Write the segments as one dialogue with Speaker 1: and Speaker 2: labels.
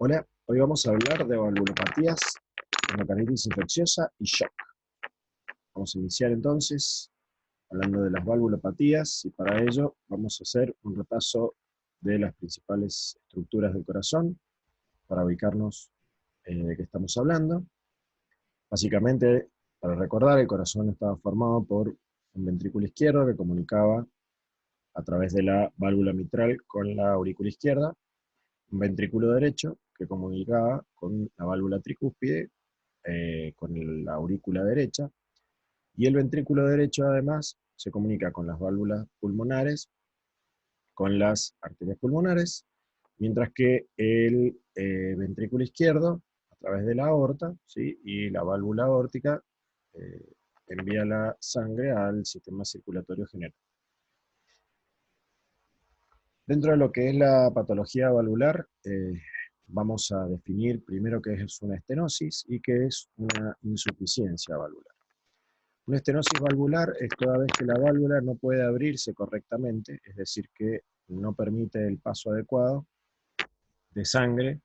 Speaker 1: Hola, hoy vamos a hablar de valvulopatías, endocardititis infecciosa y shock. Vamos a iniciar entonces hablando de las valvulopatías y para ello vamos a hacer un repaso de las principales estructuras del corazón para ubicarnos de qué estamos hablando. Básicamente, para recordar, el corazón estaba formado por un ventrículo izquierdo que comunicaba a través de la válvula mitral con la aurícula izquierda, un ventrículo derecho que comunicaba con la válvula tricúspide, con la aurícula derecha, y el ventrículo derecho además se comunica con las válvulas pulmonares, con las arterias pulmonares, mientras que el ventrículo izquierdo, a través de la aorta, ¿sí? Y la válvula aórtica, envía la sangre al sistema circulatorio general. Dentro de lo que es la patología valvular, vamos a definir primero qué es una estenosis y qué es una insuficiencia valvular. Una estenosis valvular es toda vez que la válvula no puede abrirse correctamente, es decir, que no permite el paso adecuado de sangre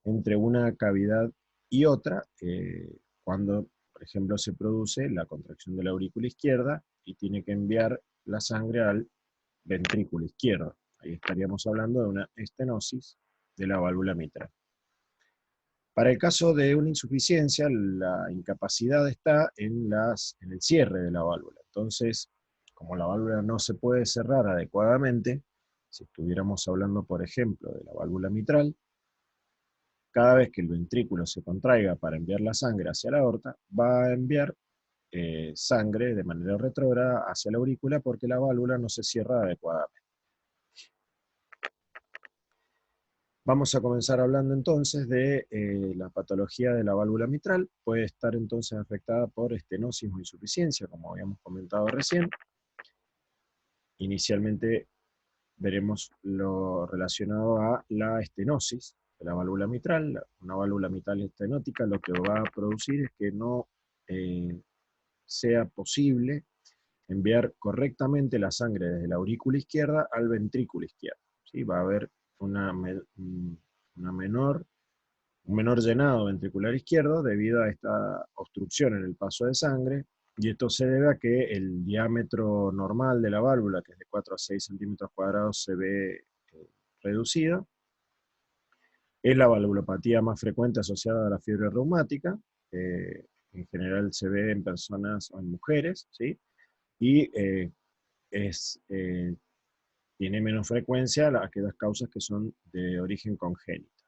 Speaker 1: entre una cavidad y otra, cuando, por ejemplo, se produce la contracción de la aurícula izquierda y tiene que enviar la sangre al ventrículo izquierdo. Ahí estaríamos hablando de una estenosis de la válvula mitral. Para el caso de una insuficiencia, la incapacidad está en el cierre de la válvula. Entonces, como la válvula no se puede cerrar adecuadamente, si estuviéramos hablando, por ejemplo, de la válvula mitral, cada vez que el ventrículo se contraiga para enviar la sangre hacia la aorta, va a enviar sangre de manera retrógrada hacia la aurícula porque la válvula no se cierra adecuadamente. Vamos a comenzar hablando entonces de la patología de la válvula mitral. Puede estar entonces afectada por estenosis o insuficiencia, como habíamos comentado recién. Inicialmente veremos lo relacionado a la estenosis de la válvula mitral. Una válvula mitral estenótica lo que va a producir es que no sea posible enviar correctamente la sangre desde la aurícula izquierda al ventrículo izquierdo. ¿Sí? Va a haber un menor llenado ventricular izquierdo debido a esta obstrucción en el paso de sangre, y esto se debe a que el diámetro normal de la válvula, que es de 4 a 6 centímetros cuadrados, se ve reducido. Es la valvulopatía más frecuente asociada a la fiebre reumática, en general se ve en personas o en mujeres, ¿sí? Y tiene menos frecuencia aquellas causas que son de origen congénito.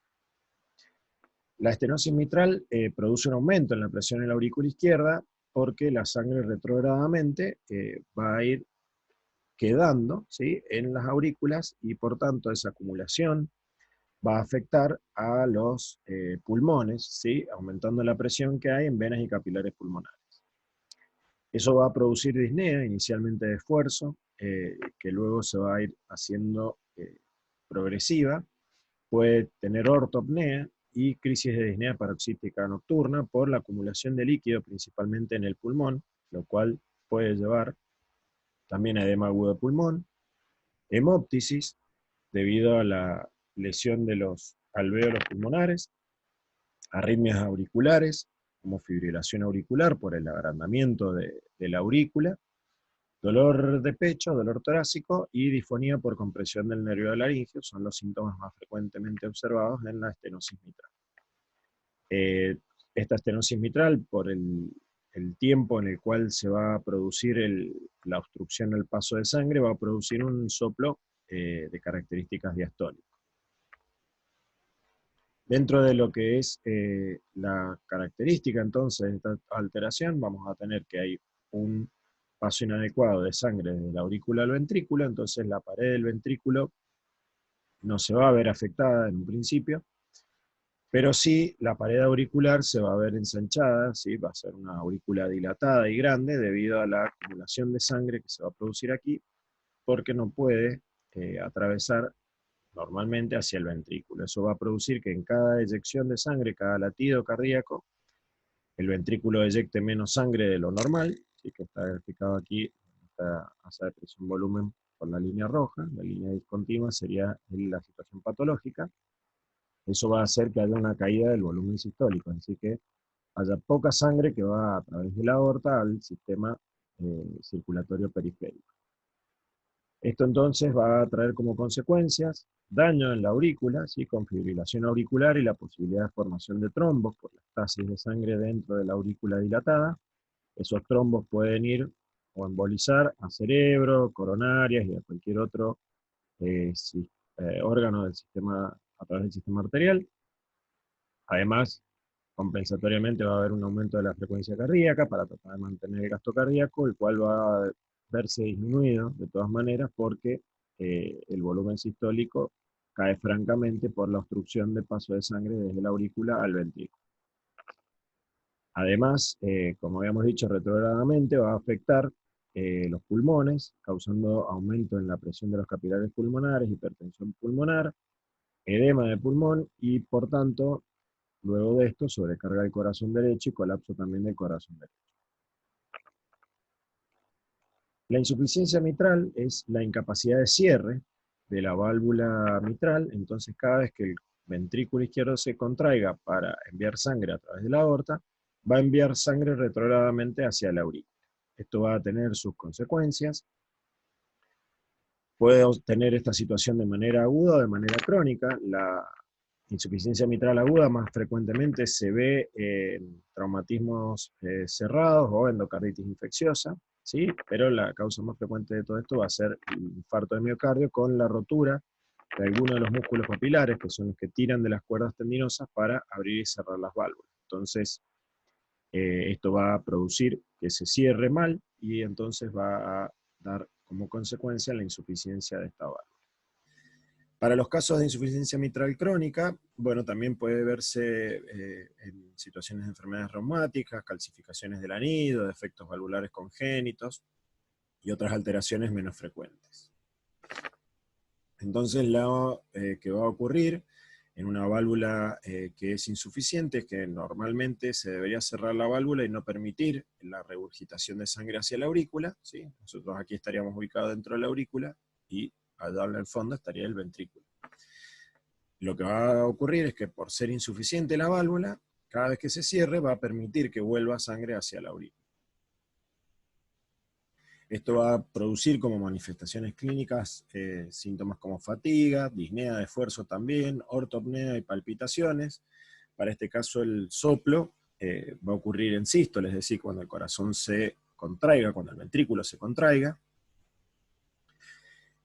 Speaker 1: La estenosis mitral produce un aumento en la presión en la aurícula izquierda porque la sangre retrógradamente va a ir quedando, ¿sí?, en las aurículas, y por tanto esa acumulación va a afectar a los pulmones, ¿sí?, aumentando la presión que hay en venas y capilares pulmonares. Eso va a producir disnea, inicialmente de esfuerzo, que luego se va a ir haciendo progresiva. Puede tener ortopnea y crisis de disnea paroxística nocturna por la acumulación de líquido, principalmente en el pulmón, lo cual puede llevar también a edema agudo de pulmón, hemóptisis, debido a la lesión de los alvéolos pulmonares, arritmias auriculares, como fibrilación auricular por el agrandamiento de la aurícula, dolor de pecho, dolor torácico y disfonía por compresión del nervio laríngeo son los síntomas más frecuentemente observados en la estenosis mitral. Esta estenosis mitral, por el tiempo en el cual se va a producir la obstrucción al paso de sangre, va a producir un soplo de características diastólicas. Dentro de lo que es la característica entonces de esta alteración, vamos a tener que hay un paso inadecuado de sangre desde la aurícula al ventrículo, entonces la pared del ventrículo no se va a ver afectada en un principio, pero sí la pared auricular se va a ver ensanchada, ¿sí? Va a ser una aurícula dilatada y grande debido a la acumulación de sangre que se va a producir aquí, porque no puede atravesar normalmente hacia el ventrículo. Eso va a producir que en cada eyección de sangre, cada latido cardíaco, el ventrículo eyecte menos sangre de lo normal, ¿sí?, que está graficado aquí, esta asa de presión-volumen por la línea roja. La línea discontinua sería la situación patológica. Eso va a hacer que haya una caída del volumen sistólico, así que haya poca sangre que va a través de la aorta al sistema circulatorio periférico. Esto entonces va a traer como consecuencias daño en la aurícula, ¿sí? Con fibrilación auricular y la posibilidad de formación de trombos por la estasis de sangre dentro de la aurícula dilatada. Esos trombos pueden ir o embolizar a cerebro, coronarias y a cualquier otro órgano del sistema, a través del sistema arterial. Además, compensatoriamente va a haber un aumento de la frecuencia cardíaca para tratar de mantener el gasto cardíaco, el cual va a verse disminuido de todas maneras porque el volumen sistólico cae francamente por la obstrucción de paso de sangre desde la aurícula al ventrículo. Además, como habíamos dicho retrógradamente, va a afectar los pulmones, causando aumento en la presión de los capilares pulmonares, hipertensión pulmonar, edema de pulmón y, por tanto, luego de esto, sobrecarga del corazón derecho y colapso también del corazón derecho. La insuficiencia mitral es la incapacidad de cierre de la válvula mitral, entonces cada vez que el ventrículo izquierdo se contraiga para enviar sangre a través de la aorta, va a enviar sangre retrógradamente hacia la aurícula. Esto va a tener sus consecuencias. Puede tener esta situación de manera aguda o de manera crónica. La insuficiencia mitral aguda más frecuentemente se ve en traumatismos cerrados o endocarditis infecciosa, ¿sí? Pero la causa más frecuente de todo esto va a ser el infarto de miocardio con la rotura de algunos de los músculos papilares, que son los que tiran de las cuerdas tendinosas para abrir y cerrar las válvulas. Entonces, esto va a producir que se cierre mal y entonces va a dar como consecuencia la insuficiencia de esta válvula. Para los casos de insuficiencia mitral crónica, bueno, también puede verse en situaciones de enfermedades reumáticas, calcificaciones del anillo, defectos valvulares congénitos y otras alteraciones menos frecuentes. Entonces, lo que va a ocurrir en una válvula que es insuficiente es que normalmente se debería cerrar la válvula y no permitir la regurgitación de sangre hacia la aurícula, ¿sí? Nosotros aquí estaríamos ubicados dentro de la aurícula y allá en el fondo estaría el ventrículo. Lo que va a ocurrir es que por ser insuficiente la válvula, cada vez que se cierre va a permitir que vuelva sangre hacia la aurícula. Esto va a producir como manifestaciones clínicas síntomas como fatiga, disnea de esfuerzo también, ortopnea y palpitaciones. Para este caso el soplo va a ocurrir en sístole, es decir, cuando el corazón se contraiga, cuando el ventrículo se contraiga.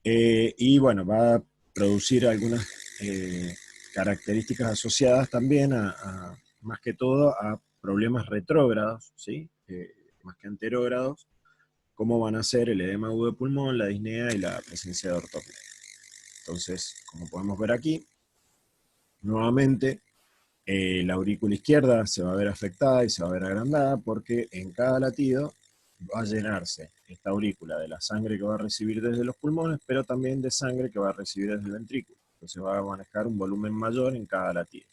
Speaker 1: Y bueno, va a producir algunas características asociadas también más que todo a problemas retrógrados, ¿sí? Más que anterógrados, como van a ser el edema agudo de pulmón, la disnea y la presencia de ortopnea. Entonces, como podemos ver aquí, nuevamente la aurícula izquierda se va a ver afectada y se va a ver agrandada porque en cada latido va a llenarse esta aurícula de la sangre que va a recibir desde los pulmones, pero también de sangre que va a recibir desde el ventrículo. Entonces va a manejar un volumen mayor en cada latido.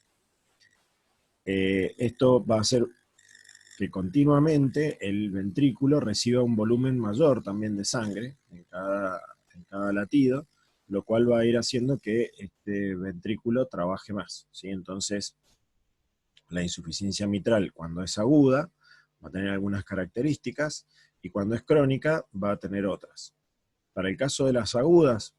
Speaker 1: Esto va a hacer que continuamente el ventrículo reciba un volumen mayor también de sangre en cada latido, lo cual va a ir haciendo que este ventrículo trabaje más, ¿sí? Entonces, la insuficiencia mitral, cuando es aguda, va a tener algunas características, y cuando es crónica, va a tener otras. Para el caso de las agudas,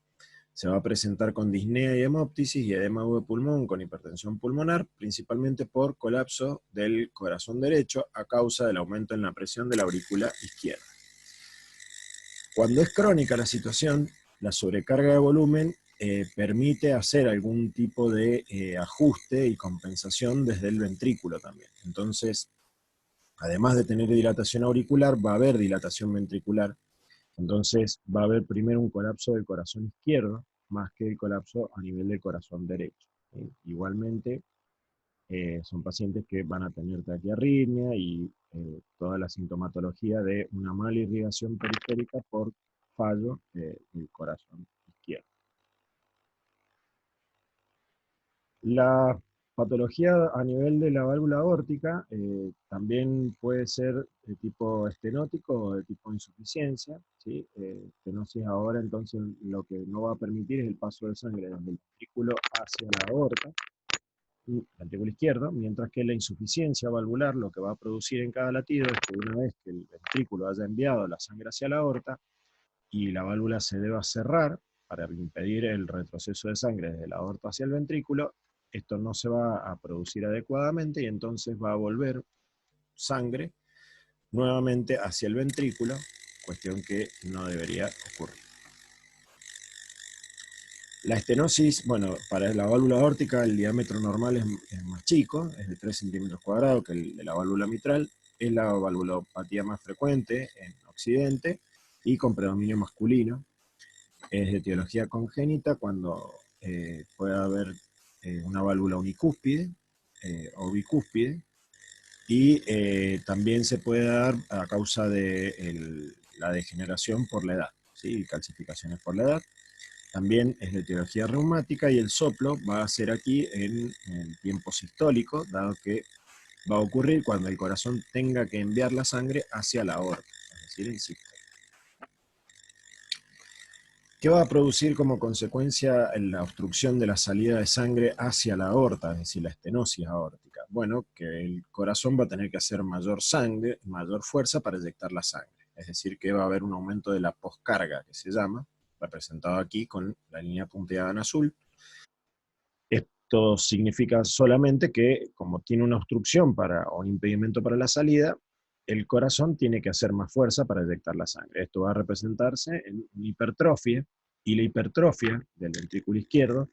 Speaker 1: se va a presentar con disnea y hemóptisis y edema agudo de pulmón con hipertensión pulmonar, principalmente por colapso del corazón derecho a causa del aumento en la presión de la aurícula izquierda. Cuando es crónica la situación, la sobrecarga de volumen permite hacer algún tipo de ajuste y compensación desde el ventrículo también. Entonces, además de tener dilatación auricular, va a haber dilatación ventricular. Entonces va a haber primero un colapso del corazón izquierdo, más que el colapso a nivel del corazón derecho, ¿sí? Igualmente, son pacientes que van a tener taquiarritmia y toda la sintomatología de una mala irrigación periférica por fallo del corazón izquierdo. La patología a nivel de la válvula aórtica también puede ser de tipo estenótico o de tipo insuficiencia, ¿sí? Estenosis ahora, entonces lo que no va a permitir es el paso de sangre desde el ventrículo hacia la aorta. ventrículo izquierdo, mientras que la insuficiencia valvular lo que va a producir en cada latido es que una vez que el ventrículo haya enviado la sangre hacia la aorta y la válvula se deba cerrar para impedir el retroceso de sangre desde la aorta hacia el ventrículo, esto no se va a producir adecuadamente y entonces va a volver sangre nuevamente hacia el ventrículo, cuestión que no debería ocurrir. La estenosis, bueno, para la válvula aórtica el diámetro normal es más chico, es de 3 centímetros cuadrados que el de la válvula mitral, es la valvulopatía más frecuente en Occidente y con predominio masculino. Es de etiología congénita cuando puede haber una válvula unicúspide o bicúspide, y también se puede dar a causa de la degeneración por la edad, ¿sí? Calcificaciones por la edad. También es de etiología reumática y el soplo va a ser aquí en el tiempo sistólico, dado que va a ocurrir cuando el corazón tenga que enviar la sangre hacia la aorta, es decir, en sístole. ¿Qué va a producir como consecuencia la obstrucción de la salida de sangre hacia la aorta, es decir, la estenosis aórtica? Bueno, que el corazón va a tener que hacer mayor sangre, mayor fuerza para eyectar la sangre. Es decir, que va a haber un aumento de la poscarga, que se llama, representado aquí con la línea punteada en azul. Esto significa solamente que, como tiene una obstrucción o un impedimento para la salida, el corazón tiene que hacer más fuerza para eyectar la sangre. Esto va a representarse en una hipertrofia, y la hipertrofia del ventrículo izquierdo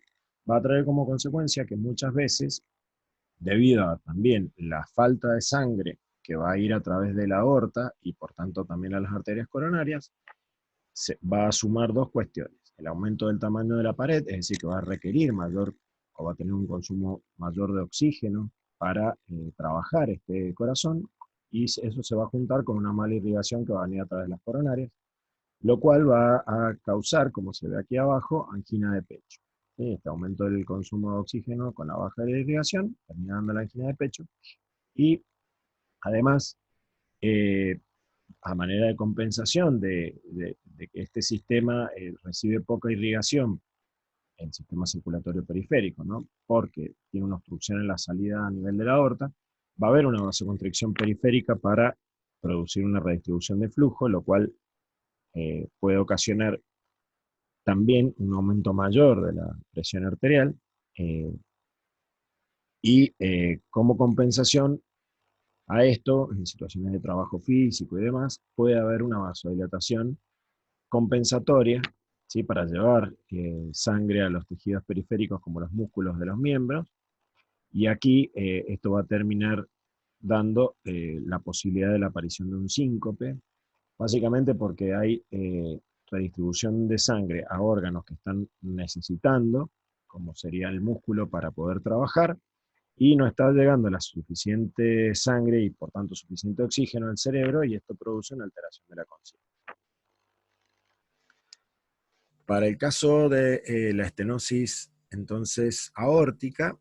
Speaker 1: va a traer como consecuencia que muchas veces, debido a también la falta de sangre que va a ir a través de la aorta y por tanto también a las arterias coronarias, se va a sumar dos cuestiones. El aumento del tamaño de la pared, es decir, que va a requerir mayor o va a tener un consumo mayor de oxígeno para trabajar este corazón, y eso se va a juntar con una mala irrigación que va a venir a través de las coronarias, lo cual va a causar, como se ve aquí abajo, angina de pecho. ¿Sí? Este aumento del consumo de oxígeno con la baja de la irrigación termina dando la angina de pecho, y además, a manera de compensación de que este sistema recibe poca irrigación, el sistema circulatorio periférico, ¿no? Porque tiene una obstrucción en la salida a nivel de la aorta, va a haber una vasoconstricción periférica para producir una redistribución de flujo, lo cual puede ocasionar también un aumento mayor de la presión arterial, eh, y como compensación a esto, en situaciones de trabajo físico y demás, puede haber una vasodilatación compensatoria, ¿sí? Para llevar sangre a los tejidos periféricos como los músculos de los miembros, y aquí esto va a terminar dando la posibilidad de la aparición de un síncope, básicamente porque hay redistribución de sangre a órganos que están necesitando, como sería el músculo para poder trabajar, y no está llegando la suficiente sangre y por tanto suficiente oxígeno al cerebro, y esto produce una alteración de la conciencia. Para el caso de la estenosis entonces aórtica,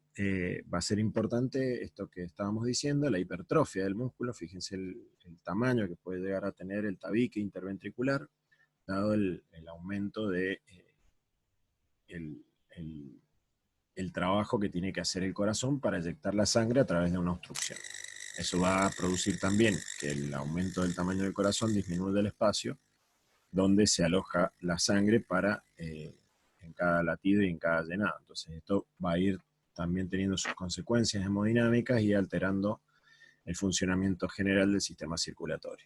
Speaker 1: va a ser importante esto que estábamos diciendo, la hipertrofia del músculo. Fíjense el tamaño que puede llegar a tener el tabique interventricular, dado el aumento de el, el, el trabajo que tiene que hacer el corazón para eyectar la sangre a través de una obstrucción. Eso va a producir también que el aumento del tamaño del corazón disminuya el espacio donde se aloja la sangre para en cada latido y en cada llenado. Entonces esto va a ir también teniendo sus consecuencias hemodinámicas y alterando el funcionamiento general del sistema circulatorio.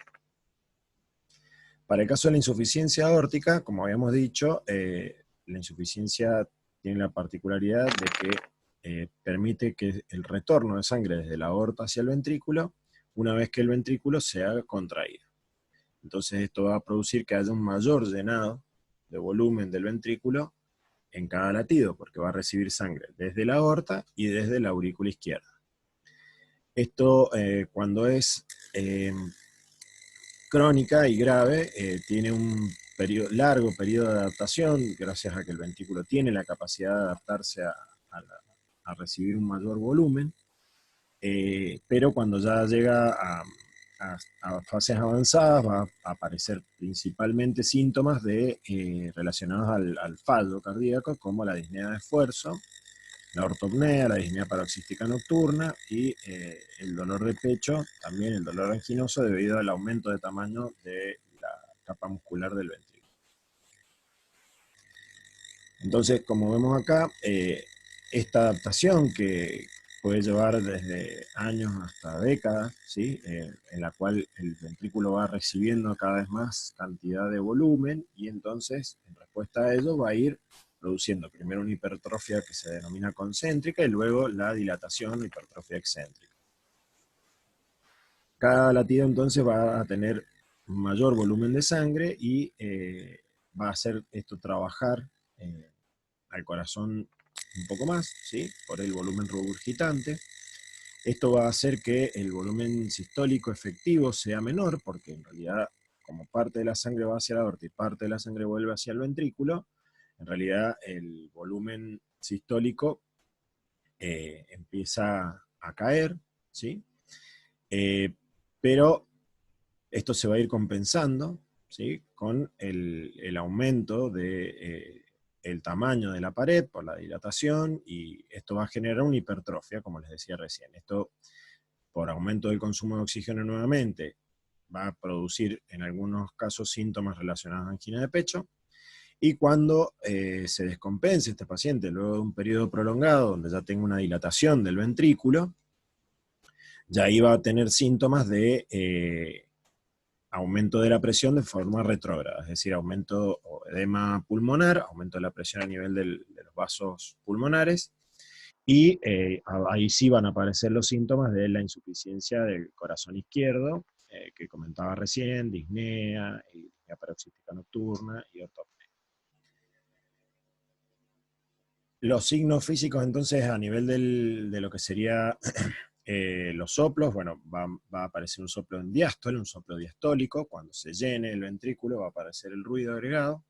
Speaker 1: Para el caso de la insuficiencia aórtica, como habíamos dicho, la insuficiencia tiene la particularidad de que permite que el retorno de sangre desde la aorta hacia el ventrículo, una vez que el ventrículo se haga contraído. Entonces esto va a producir que haya un mayor llenado de volumen del ventrículo en cada latido, porque va a recibir sangre desde la aorta y desde la aurícula izquierda. Esto cuando es crónica y grave, tiene un largo periodo de adaptación, gracias a que el ventrículo tiene la capacidad de adaptarse a recibir un mayor volumen, pero cuando ya llega a fases avanzadas va a aparecer principalmente síntomas relacionados al fallo cardíaco, como la disnea de esfuerzo, la ortopnea, la disnea paroxística nocturna y el dolor de pecho, también el dolor anginoso debido al aumento de tamaño de la capa muscular del ventrículo. Entonces, como vemos acá, esta adaptación que puede llevar desde años hasta décadas, ¿sí? En la cual el ventrículo va recibiendo cada vez más cantidad de volumen y entonces, en respuesta a ello, va a ir produciendo primero una hipertrofia que se denomina concéntrica y luego la dilatación o hipertrofia excéntrica. Cada latido entonces va a tener mayor volumen de sangre y va a hacer esto trabajar al corazón un poco más, ¿sí? Por el volumen regurgitante. Esto va a hacer que el volumen sistólico efectivo sea menor, porque en realidad, como parte de la sangre va hacia la aorta y parte de la sangre vuelve hacia el ventrículo, en realidad el volumen sistólico empieza a caer, ¿sí? Pero esto se va a ir compensando, ¿sí? Con el aumento de el tamaño de la pared por la dilatación, y esto va a generar una hipertrofia, como les decía recién. Esto, por aumento del consumo de oxígeno nuevamente, va a producir en algunos casos síntomas relacionados a angina de pecho, y cuando se descompense este paciente luego de un periodo prolongado donde ya tenga una dilatación del ventrículo, ya ahí va a tener síntomas de aumento de la presión de forma retrógrada, es decir, aumento o edema pulmonar, aumento de la presión a nivel de los vasos pulmonares, y ahí sí van a aparecer los síntomas de la insuficiencia del corazón izquierdo, que comentaba recién, disnea, disnea paroxística nocturna y ortopnea. Los signos físicos entonces a nivel de lo que sería los soplos, bueno, va a aparecer un soplo en diástole, un soplo diastólico. Cuando se llene el ventrículo va a aparecer el ruido agregado,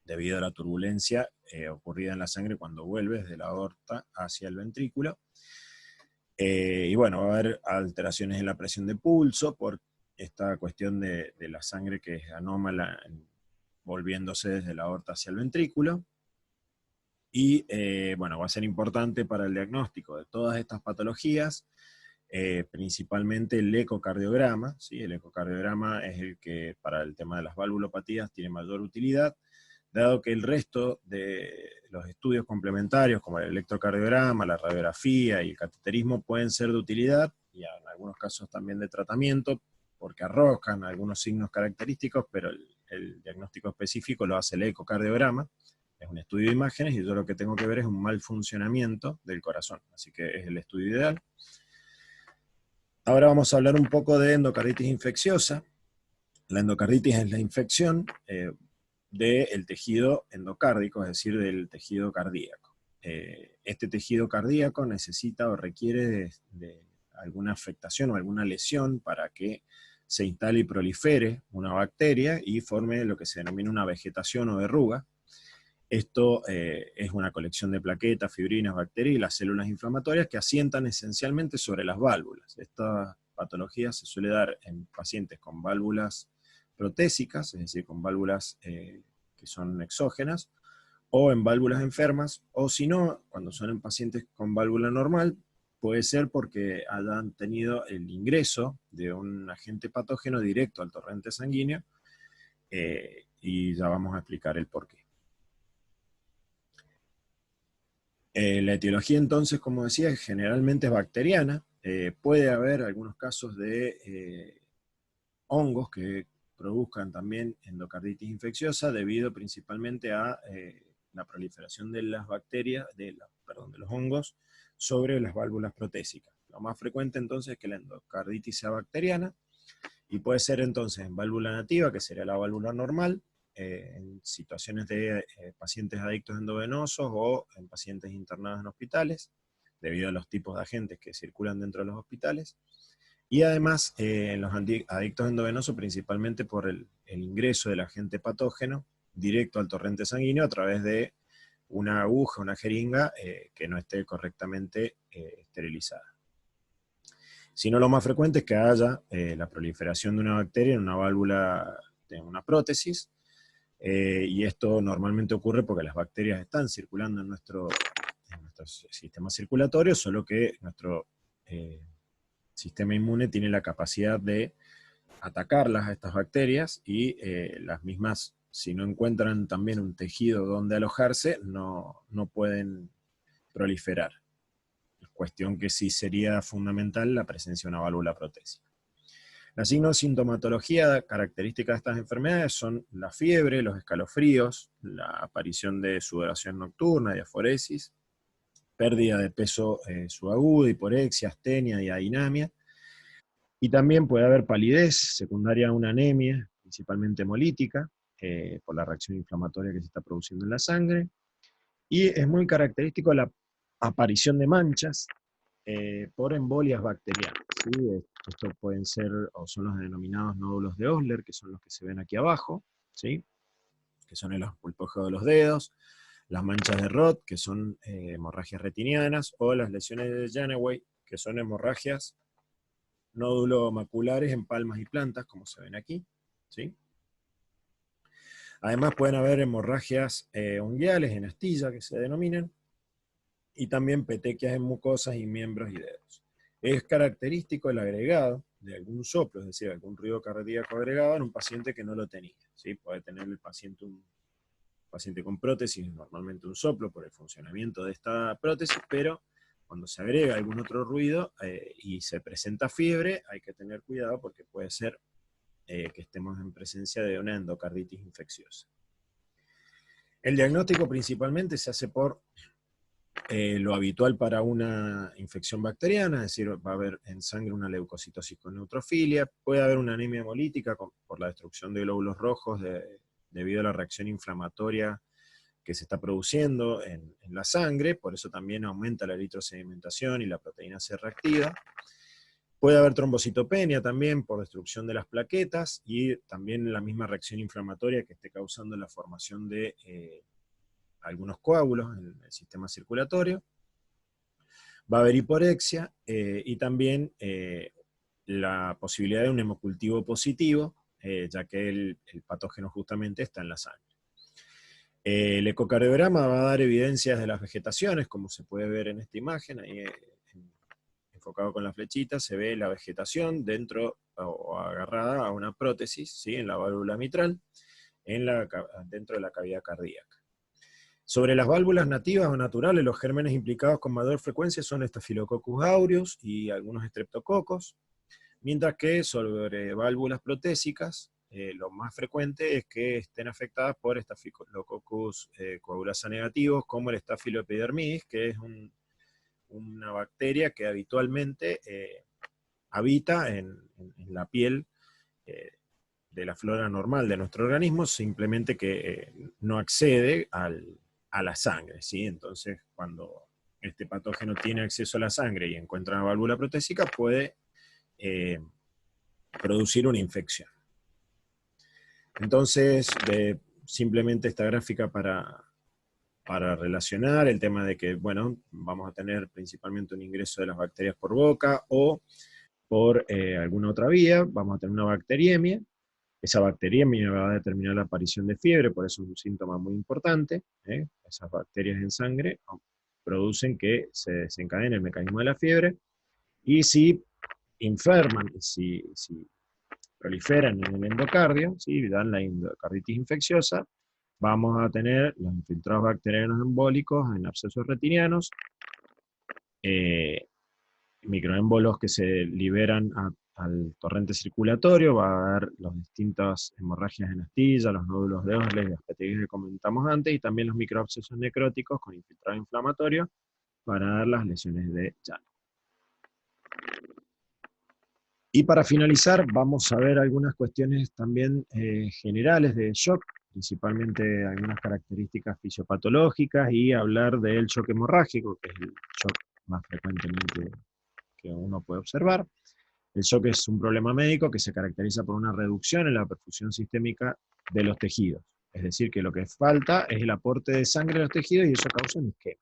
Speaker 1: debido a la turbulencia ocurrida en la sangre cuando vuelve desde la aorta hacia el ventrículo. Y bueno, va a haber alteraciones en la presión de pulso por esta cuestión de la sangre que es anómala volviéndose desde la aorta hacia el ventrículo. Y bueno, va a ser importante para el diagnóstico de todas estas patologías, principalmente el ecocardiograma, ¿sí? El ecocardiograma es el que para el tema de las valvulopatías tiene mayor utilidad, dado que el resto de los estudios complementarios, como el electrocardiograma, la radiografía y el cateterismo, pueden ser de utilidad, y en algunos casos también de tratamiento, porque arrojan algunos signos característicos, pero el diagnóstico específico lo hace el ecocardiograma. Es un estudio de imágenes y yo lo que tengo que ver es un mal funcionamiento del corazón, así que es el estudio ideal. Ahora vamos a hablar un poco de endocarditis infecciosa. La endocarditis es la infección del tejido endocárdico, es decir, del tejido cardíaco. Este tejido cardíaco necesita o requiere de alguna afectación o alguna lesión para que se instale y prolifere una bacteria y forme lo que se denomina una vegetación o verruga. Esto es una colección de plaquetas, fibrinas, bacterias y las células inflamatorias que asientan esencialmente sobre las válvulas. Esta patología se suele dar en pacientes con válvulas protésicas, es decir, con válvulas que son exógenas, o en válvulas enfermas, o si no, cuando son en pacientes con válvula normal, puede ser porque hayan tenido el ingreso de un agente patógeno directo al torrente sanguíneo, y ya vamos a explicar el porqué. La etiología entonces, como decía, generalmente es bacteriana. Puede haber algunos casos de hongos que produzcan también endocarditis infecciosa debido principalmente a la proliferación de las bacterias, de los hongos sobre las válvulas protésicas. Lo más frecuente entonces es que la endocarditis sea bacteriana, y puede ser entonces en válvula nativa, que sería la válvula normal, en situaciones de pacientes adictos endovenosos o en pacientes internados en hospitales, debido a los tipos de agentes que circulan dentro de los hospitales, y además en los adictos endovenosos principalmente por el ingreso del agente patógeno directo al torrente sanguíneo a través de una aguja, una jeringa que no esté correctamente esterilizada. Si no, lo más frecuente es que haya la proliferación de una bacteria en una válvula de una prótesis, y esto normalmente ocurre porque las bacterias están circulando en nuestro nuestro sistema circulatorio, solo que nuestro sistema inmune tiene la capacidad de atacarlas a estas bacterias y las mismas, si no encuentran también un tejido donde alojarse, no pueden proliferar. Cuestión que sí sería fundamental la presencia de una válvula protésica. La sintomatología característica de estas enfermedades son la fiebre, los escalofríos, la aparición de sudoración nocturna, diaforesis, pérdida de peso subaguda, hiporexia, astenia y adinamia. Y también puede haber palidez secundaria a una anemia, principalmente hemolítica, por la reacción inflamatoria que se está produciendo en la sangre. Y es muy característico la aparición de manchas por embolias bacterianas. ¿Sí? Estos pueden ser, o son los denominados nódulos de Osler, que son los que se ven aquí abajo, ¿sí? Que son el pulpógeo de los dedos, las manchas de Roth, que son hemorragias retinianas, o las lesiones de Janeway, que son hemorragias nódulos maculares en palmas y plantas, como se ven aquí, ¿sí? Además pueden haber hemorragias unguiales en astilla, que se denominan, y también petequias en mucosas y miembros y dedos. Es característico el agregado de algún soplo, es decir, algún ruido cardíaco agregado en un paciente que no lo tenía, ¿sí? Puede tener el paciente un paciente con prótesis, normalmente un soplo por el funcionamiento de esta prótesis, pero cuando se agrega algún otro ruido y se presenta fiebre, hay que tener cuidado porque puede ser que estemos en presencia de una endocarditis infecciosa. El diagnóstico principalmente se hace por lo habitual para una infección bacteriana, es decir, va a haber en sangre una leucocitosis con neutrofilia, puede haber una anemia hemolítica por la destrucción de glóbulos rojos debido a la reacción inflamatoria que se está produciendo en la sangre, por eso también aumenta la eritrosedimentación y la proteína C reactiva. Puede haber trombocitopenia también por destrucción de las plaquetas y también la misma reacción inflamatoria que esté causando la formación de algunos coágulos en el sistema circulatorio. Va a haber hiporexia y también la posibilidad de un hemocultivo positivo, ya que el patógeno justamente está en la sangre. El ecocardiograma va a dar evidencias de las vegetaciones, como se puede ver en esta imagen, ahí enfocado con la flechita, se ve la vegetación dentro o agarrada a una prótesis, ¿sí? En la válvula mitral, dentro de la cavidad cardíaca. Sobre las válvulas nativas o naturales, los gérmenes implicados con mayor frecuencia son Staphylococcus aureus y algunos estreptococos, mientras que sobre válvulas protésicas, lo más frecuente es que estén afectadas por Staphylococcus coagulasa negativos, como el Staphylo epidermidis, que es una bacteria que habitualmente habita en la piel de la flora normal de nuestro organismo, simplemente que no accede a la sangre, ¿sí? Entonces, cuando este patógeno tiene acceso a la sangre y encuentra una válvula protésica, puede producir una infección. Entonces, simplemente esta gráfica para relacionar el tema de que, bueno, vamos a tener principalmente un ingreso de las bacterias por boca o por alguna otra vía, vamos a tener una bacteriemia. Esa bacteriemia va a determinar la aparición de fiebre, por eso es un síntoma muy importante. Esas bacterias en sangre producen que se desencadene el mecanismo de la fiebre, y si enferman, si proliferan en el endocardio, ¿sí? Dan la endocarditis infecciosa, vamos a tener los infiltrados bacterianos embólicos en abscesos retinianos, microémbolos que se liberan al torrente circulatorio, va a dar las distintas hemorragias en astilla, los nódulos de Osler, las petequias que comentamos antes, y también los microabscesos necróticos con infiltrado inflamatorio para dar las lesiones de Janeway. Y para finalizar, vamos a ver algunas cuestiones también generales de shock, principalmente algunas características fisiopatológicas, y hablar del shock hemorrágico, que es el shock más frecuentemente que uno puede observar. El shock es un problema médico que se caracteriza por una reducción en la perfusión sistémica de los tejidos. Es decir, que lo que falta es el aporte de sangre a los tejidos y eso causa un isquemia.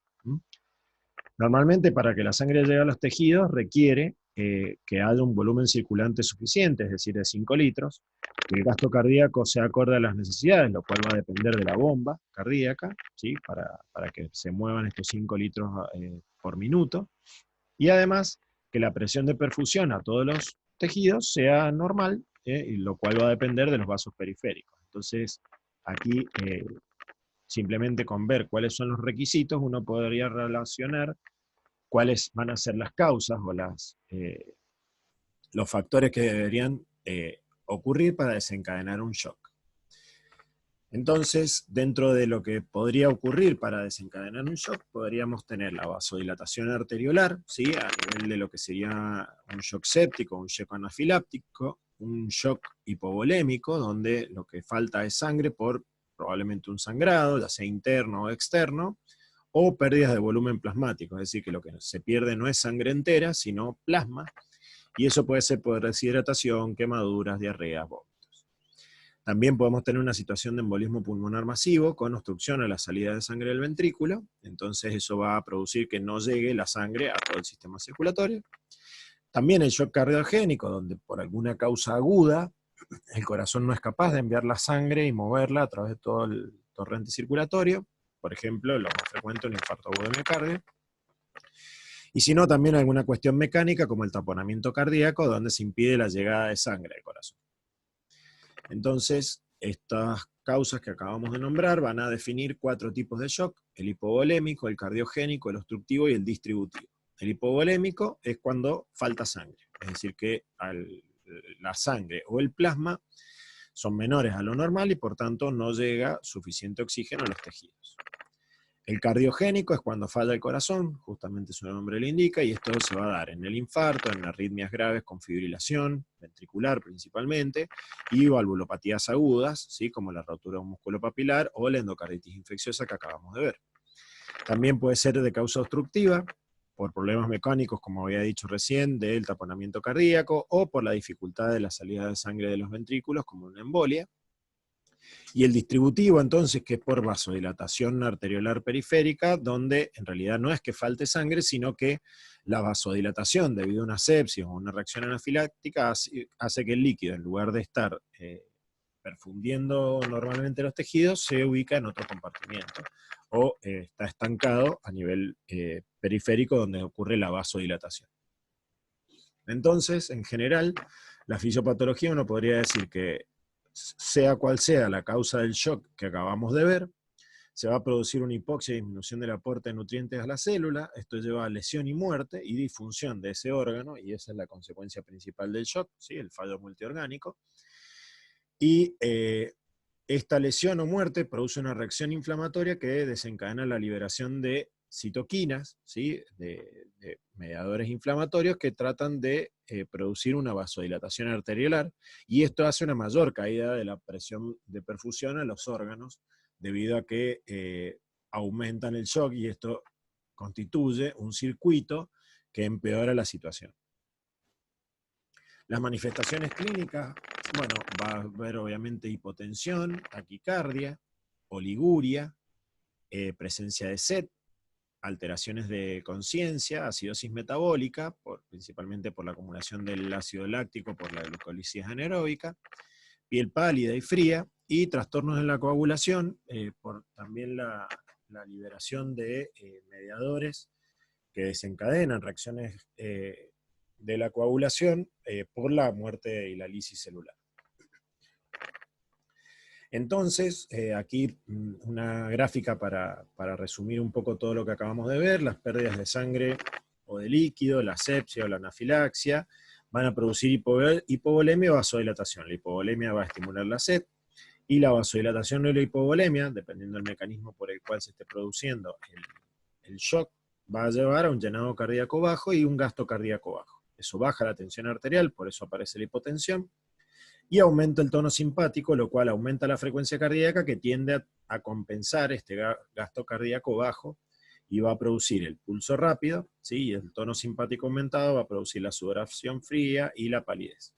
Speaker 1: Normalmente, para que la sangre llegue a los tejidos, requiere que haya un volumen circulante suficiente, es decir, de 5 litros, que el gasto cardíaco sea acorde a las necesidades, lo cual va a depender de la bomba cardíaca, ¿sí? Para que se muevan estos 5 litros por minuto, y además que la presión de perfusión a todos los tejidos sea normal, y lo cual va a depender de los vasos periféricos. Entonces, aquí simplemente con ver cuáles son los requisitos, uno podría relacionar cuáles van a ser las causas o los factores que deberían ocurrir para desencadenar un shock. Entonces, dentro de lo que podría ocurrir para desencadenar un shock, podríamos tener la vasodilatación arteriolar, ¿sí? A nivel de lo que sería un shock séptico, un shock anafiláptico, un shock hipovolémico, donde lo que falta es sangre por probablemente un sangrado, ya sea interno o externo, o pérdidas de volumen plasmático, es decir, que lo que se pierde no es sangre entera, sino plasma, y eso puede ser por deshidratación, quemaduras, diarreas, vómitos. También podemos tener una situación de embolismo pulmonar masivo con obstrucción a la salida de sangre del ventrículo, entonces eso va a producir que no llegue la sangre a todo el sistema circulatorio. También el shock cardiogénico, donde por alguna causa aguda el corazón no es capaz de enviar la sangre y moverla a través de todo el torrente circulatorio, por ejemplo, lo más frecuente, un infarto agudo de miocardio. Y si no, también alguna cuestión mecánica como el taponamiento cardíaco, donde se impide la llegada de sangre al corazón. Entonces, estas causas que acabamos de nombrar van a definir 4 tipos de shock: el hipovolémico, el cardiogénico, el obstructivo y el distributivo. El hipovolémico es cuando falta sangre, es decir, que la sangre o el plasma son menores a lo normal y por tanto no llega suficiente oxígeno a los tejidos. El cardiogénico es cuando falla el corazón, justamente su nombre lo indica, y esto se va a dar en el infarto, en arritmias graves con fibrilación ventricular principalmente, y valvulopatías agudas, ¿sí? Como la rotura de un músculo papilar o la endocarditis infecciosa que acabamos de ver. También puede ser de causa obstructiva, por problemas mecánicos, como había dicho recién, del taponamiento cardíaco, o por la dificultad de la salida de sangre de los ventrículos, como una embolia. Y el distributivo, entonces, que es por vasodilatación arteriolar periférica, donde en realidad no es que falte sangre, sino que la vasodilatación, debido a una sepsis o una reacción anafiláctica, hace que el líquido, en lugar de estar perfundiendo normalmente los tejidos, se ubica en otro compartimiento, o está estancado a nivel periférico, donde ocurre la vasodilatación. Entonces, en general, la fisiopatología uno podría decir que, sea cual sea la causa del shock que acabamos de ver, se va a producir una hipoxia y disminución del aporte de nutrientes a la célula. Esto lleva a lesión y muerte y disfunción de ese órgano, y esa es la consecuencia principal del shock, ¿sí? El fallo multiorgánico. Y esta lesión o muerte produce una reacción inflamatoria que desencadena la liberación de citoquinas, ¿sí? de mediadores inflamatorios que tratan de producir una vasodilatación arteriolar, y esto hace una mayor caída de la presión de perfusión a los órganos, debido a que aumentan el shock, y esto constituye un circuito que empeora la situación. Las manifestaciones clínicas, bueno, va a haber obviamente hipotensión, taquicardia, oliguria, presencia de sed, alteraciones de conciencia, acidosis metabólica, principalmente por la acumulación del ácido láctico por la glucólisis anaeróbica, piel pálida y fría, y trastornos en la coagulación, por también la liberación de mediadores que desencadenan reacciones de la coagulación por la muerte y la lisis celular. Entonces, aquí una gráfica para resumir un poco todo lo que acabamos de ver: las pérdidas de sangre o de líquido, la sepsia o la anafilaxia, van a producir hipovolemia o vasodilatación. La hipovolemia va a estimular la sed, y la vasodilatación o la hipovolemia, dependiendo del mecanismo por el cual se esté produciendo el shock, va a llevar a un llenado cardíaco bajo y un gasto cardíaco bajo. Eso baja la tensión arterial, por eso aparece la hipotensión, y aumenta el tono simpático, lo cual aumenta la frecuencia cardíaca, que tiende a compensar este gasto cardíaco bajo, y va a producir el pulso rápido, ¿sí? Y el tono simpático aumentado va a producir la sudoración fría y la palidez.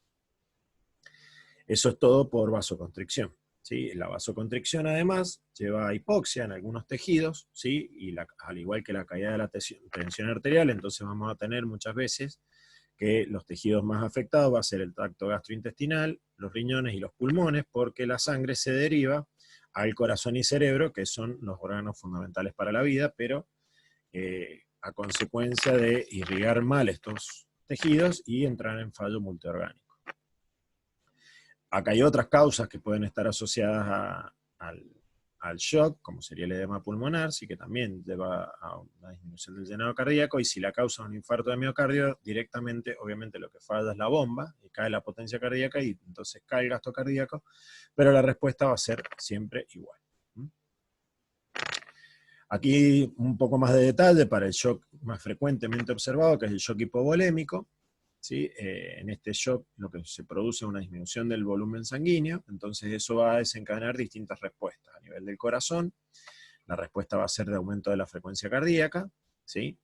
Speaker 1: Eso es todo por vasoconstricción, ¿sí? La vasoconstricción además lleva a hipoxia en algunos tejidos, ¿sí? Y al igual que la caída de la tensión arterial, entonces vamos a tener muchas veces que los tejidos más afectados va a ser el tracto gastrointestinal, los riñones y los pulmones, porque la sangre se deriva al corazón y cerebro, que son los órganos fundamentales para la vida, pero a consecuencia de irrigar mal estos tejidos y entrar en fallo multiorgánico. Acá hay otras causas que pueden estar asociadas al shock, como sería el edema pulmonar, sí, que también lleva a una disminución del llenado cardíaco, y si la causa es un infarto de miocardio, directamente, obviamente lo que falla es la bomba, y cae la potencia cardíaca, y entonces cae el gasto cardíaco, pero la respuesta va a ser siempre igual. Aquí un poco más de detalle para el shock más frecuentemente observado, que es el shock hipovolémico. ¿Sí? En este shock lo que se produce es una disminución del volumen sanguíneo, entonces eso va a desencadenar distintas respuestas. A nivel del corazón, la respuesta va a ser de aumento de la frecuencia cardíaca, ¿sí?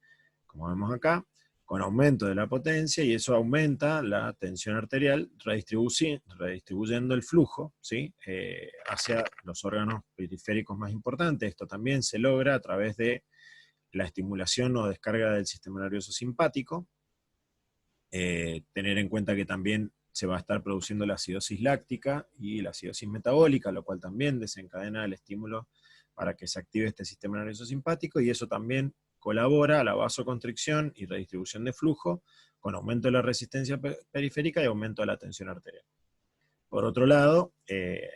Speaker 1: Como vemos acá, con aumento de la potencia, y eso aumenta la tensión arterial, redistribuyendo el flujo, ¿sí? Hacia los órganos periféricos más importantes. Esto también se logra a través de la estimulación o descarga del sistema nervioso simpático. Tener en cuenta que también se va a estar produciendo la acidosis láctica y la acidosis metabólica, lo cual también desencadena el estímulo para que se active este sistema nervioso simpático, y eso también colabora a la vasoconstricción y redistribución de flujo, con aumento de la resistencia periférica y aumento de la tensión arterial. Por otro lado,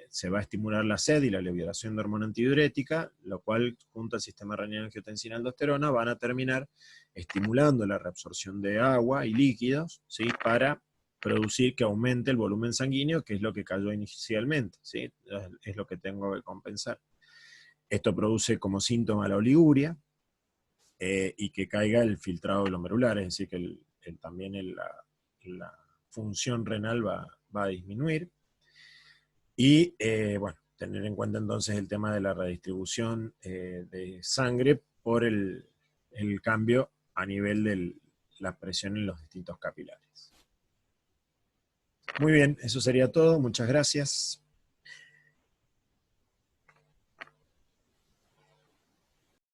Speaker 1: se va a estimular la sed y la liberación de hormona antidiurética, lo cual, junto al sistema renina-angiotensina-aldosterona, van a terminar estimulando la reabsorción de agua y líquidos, ¿sí? Para producir que aumente el volumen sanguíneo, que es lo que cayó inicialmente, ¿sí? Es lo que tengo que compensar. Esto produce como síntoma la oliguria, y que caiga el filtrado glomerular, es decir, que también la función renal va a disminuir. Y bueno, tener en cuenta entonces el tema de la redistribución de sangre por el cambio a nivel de la presión en los distintos capilares. Muy bien, eso sería todo. Muchas gracias.